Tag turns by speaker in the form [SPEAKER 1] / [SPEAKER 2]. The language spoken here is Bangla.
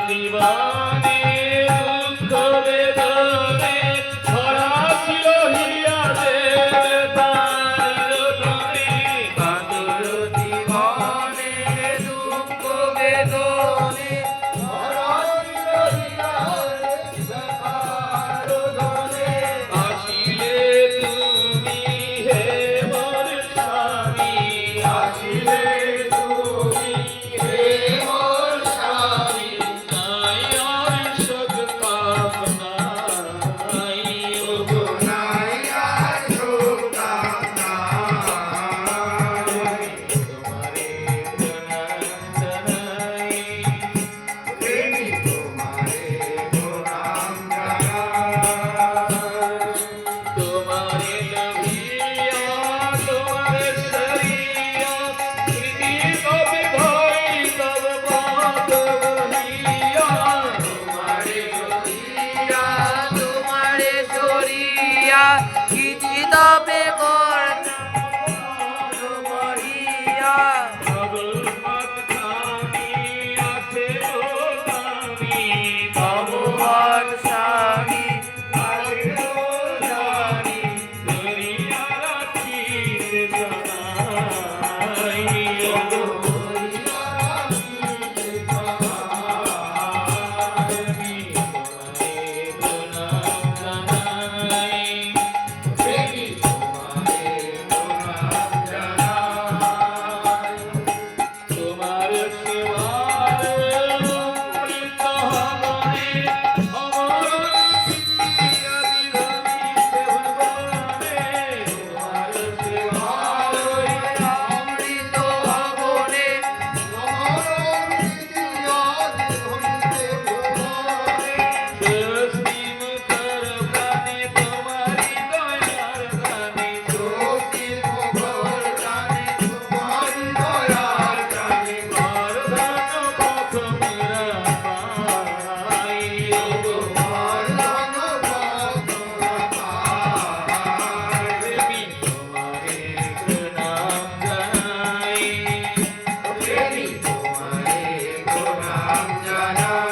[SPEAKER 1] জীবনে দুঃখ বেদনে ভরা ছিল হিয়াতে তার রোদনে
[SPEAKER 2] কাতর জীবনে দুঃখ বেদনে ভরা ছিল হিয়াতে তার রোদনে।
[SPEAKER 1] আসিলে তুমি হে মোর স্বামী
[SPEAKER 2] আসিলে তুমি হে মোর স্বামী,
[SPEAKER 1] নাই আর শোক কামনা নাই ওগো
[SPEAKER 2] নাই আর শোক কামনা।
[SPEAKER 1] তোমারে প্রণাম জানাই
[SPEAKER 2] প্রেমী তোমারে প্রণাম জানাই।
[SPEAKER 1] তোমারে লভিয়া তোমারে সরিয়া স্মৃতি কবে ভয় তব পদ বহিয়া
[SPEAKER 2] তোমারে সরিয়া তোমারে সরিয়া কিছু তবে মরিয়া।
[SPEAKER 1] কেবল মাঝখানি আছে ও দামি
[SPEAKER 2] ভগবান স্বামী আছে ও জানি,
[SPEAKER 1] ধরিয়া রাখিতে জানাই ওগো আমি তোমারে প্রণাম জানাই
[SPEAKER 2] প্রেমী তোমারে প্রণাম জানাই।
[SPEAKER 1] তোমার সেবার অমৃত হবনে অমর বিধানিতে ভুবনে তোমার সেবার
[SPEAKER 2] অমৃত ভবনে
[SPEAKER 1] স্বস্তি মুখর প্রাণে তোমারি দয়ার গানে বরদান পথ মেরা পাই ওগো দেবী তোমারে প্রণাম জানাই
[SPEAKER 2] প্রেমী তোমারে প্রণাম জানাই।